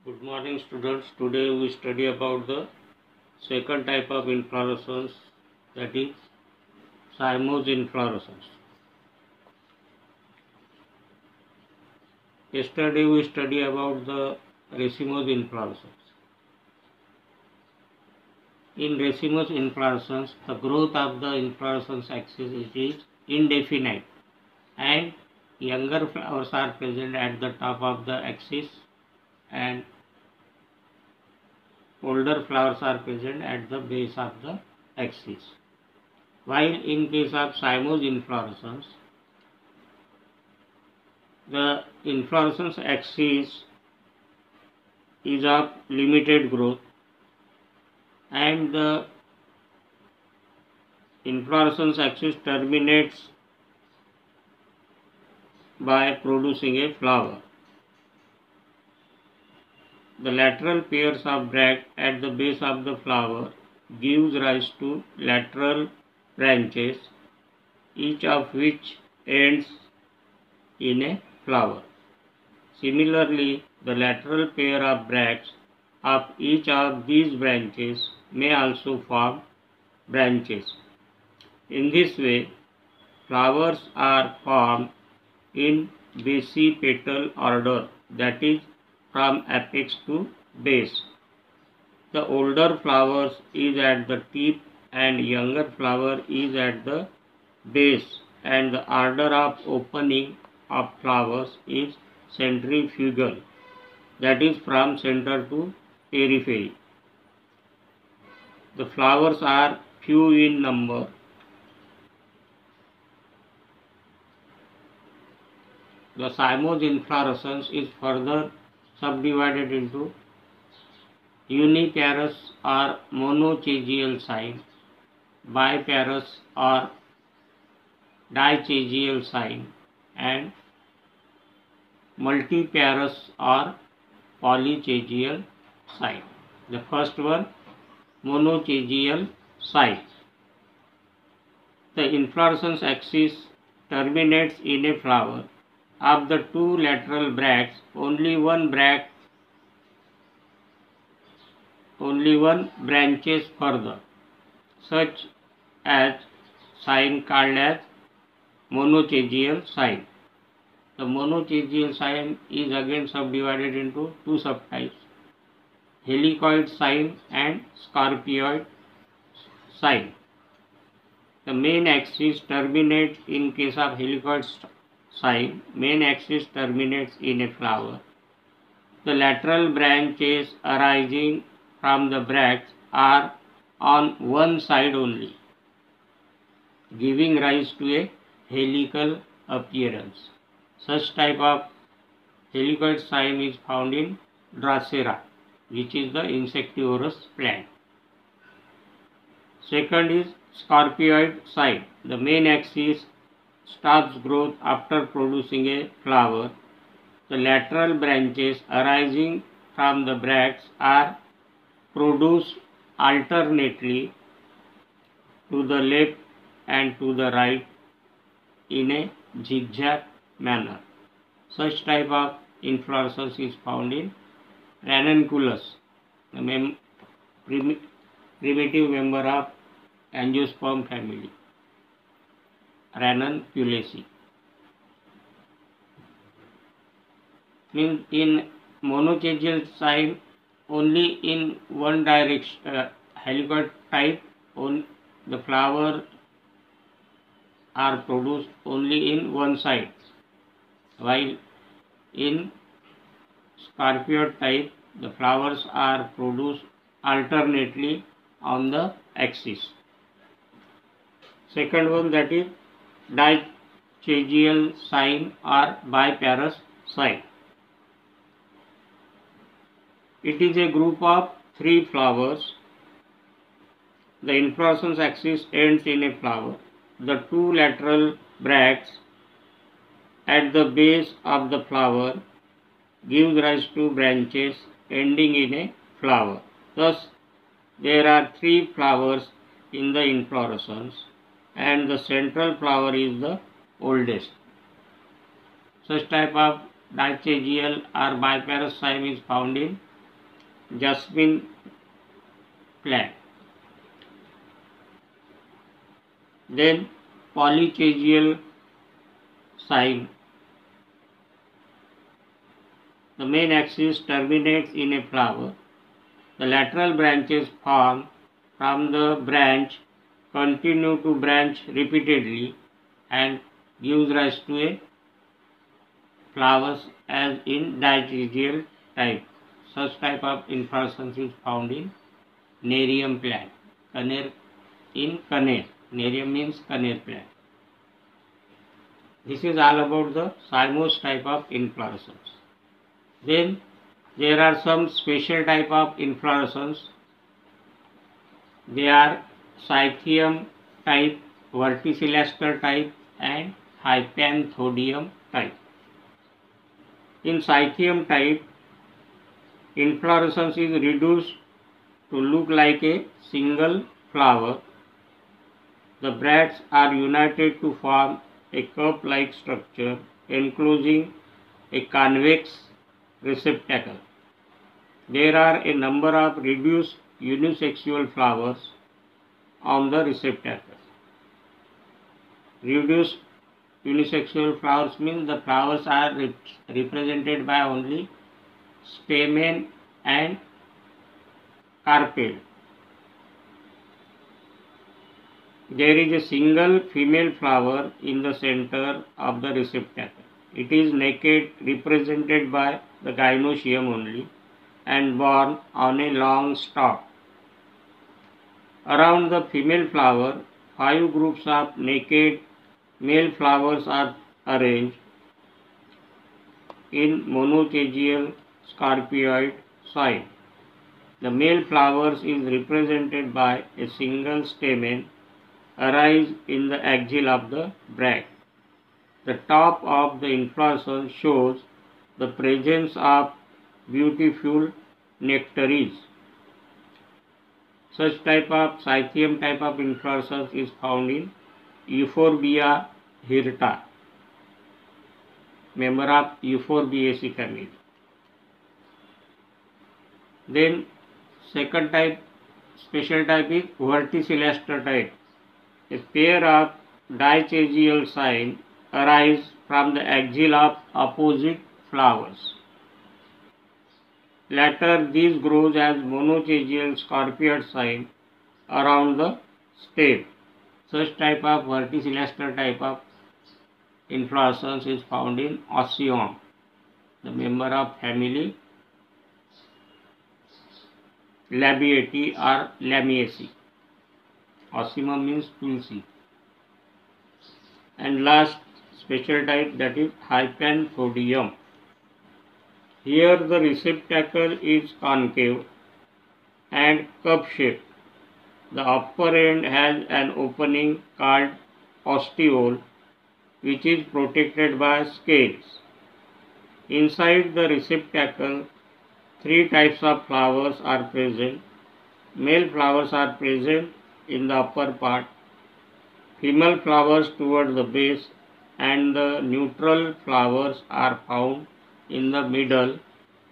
Good morning students. Today we study about the second type of inflorescence, that is cymose inflorescence. Yesterday we studied about the racemose inflorescence. In racemose inflorescence, the growth of the inflorescence axis is indefinite and younger flowers are present at the top of the axis and older flowers are present at the base of the axis. While in case of cymose inflorescence, the inflorescence axis is of limited growth and the inflorescence axis terminates by producing a flower. The lateral pairs of bracts at the base of the flower gives rise to lateral branches, each of which ends in a flower. Similarly, the lateral pair of bracts of each of these branches may also form branches. In this way, flowers are formed in basipetal order, that is, from apex to base. The older flowers is at the tip and younger flower is at the base, and the order of opening of flowers is centrifugal, that is from center to periphery. The flowers are few in number. The cymose inflorescence is further subdivided into uniparous or monochagial sign, biparous or dichagial sign, and multiparous or polychagial sign. The first one, monochagial sign. The inflorescence axis terminates in a flower. Of the two lateral bracts, only one branches further, such as sign called as monochagial sign. The monochagial sign is again subdivided into two subtypes, helicoid sign and scarpioid sign. The main axis terminates in case of helicoid sign. Main axis terminates in a flower. The lateral branches arising from the bracts are on one side only, giving rise to a helical appearance. Such type of helicoid sign is found in Drosera, which is the insectivorous plant. Second is scarpioid sign. The main axis stops growth after producing a flower. The lateral branches arising from the bracts are produced alternately to the left and to the right in a zigzag manner. Such type of inflorescence is found in Ranunculus, the primitive member of Angiosperm family, Ranunculaceae. Means in monochagial sign, only in one direction, helicoid type, the flower are produced only in one side, while in scarpioid type the flowers are produced alternately on the axis. Second one, that is dichagial sign or biparous sign. It is a group of three flowers. The inflorescence axis ends in a flower. The two lateral bracts at the base of the flower gives rise to branches ending in a flower. Thus, there are three flowers in the inflorescence and the central flower is the oldest. Such type of dichagial or biparous sign is found in jasmine plant. Then polycageal cyme. The main axis terminates in a flower. The lateral branches formed from the branch continue to branch repeatedly and gives rise to a flowers as in digygeal type. Such type of inflorescence is found in Nerium plant. Kaner. Nerium means Kaner plant. This is all about the cymose type of inflorescence. Then there are some special type of inflorescence. They are Cythium type, verticillaster type and Hypanthodium type. In Cythium type, inflorescence is reduced to look like a single flower. The bracts are united to form a cup-like structure enclosing a convex receptacle. There are a number of reduced unisexual flowers on the receptacle. Reduced unisexual flowers means the flowers are represented by only stamen and carpel. There is a single female flower in the center of the receptacle. It is naked, represented by the gynoecium only, and borne on a long stalk. Around the female flower, 5 groups of naked male flowers are arranged in monocageal scarpioid cyme. The male flowers is represented by a single stamen arise in the axil of the bract. The top of the inflorescence shows the presence of beautiful nectaries. Such type of Cythium type of inflorescence is found in Euphorbia hirta, member of Euphorbiaceae family. Then second type, special type is verticillaster type. A pair of dicageal cyme arise from the axil of opposite flowers. Later, these grows as monocageal scarpioid cyme around the stem. Such type of verticillaster type of inflorescence is found in Oecium, the member of family Labiatae or Lamiaceae. Oecum means tulsi. And last special type, that is Hypanthodium. Here the receptacle is concave and cup shaped. The upper end has an opening called ostiole, which is protected by scales. Inside the receptacle, 3 types of flowers are present. Male flowers are present in the upper part, female flowers toward the base, and the neutral flowers are found in the middle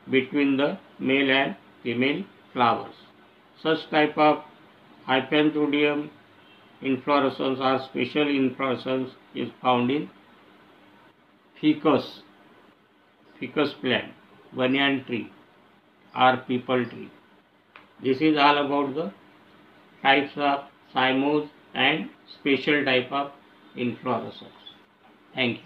between the male and female flowers. Such type of Hypanthodium inflorescence or special inflorescence is found in ficus plant, banyan tree or people tree. This is all about the types of cymose and special type of inflorescence. Thank you.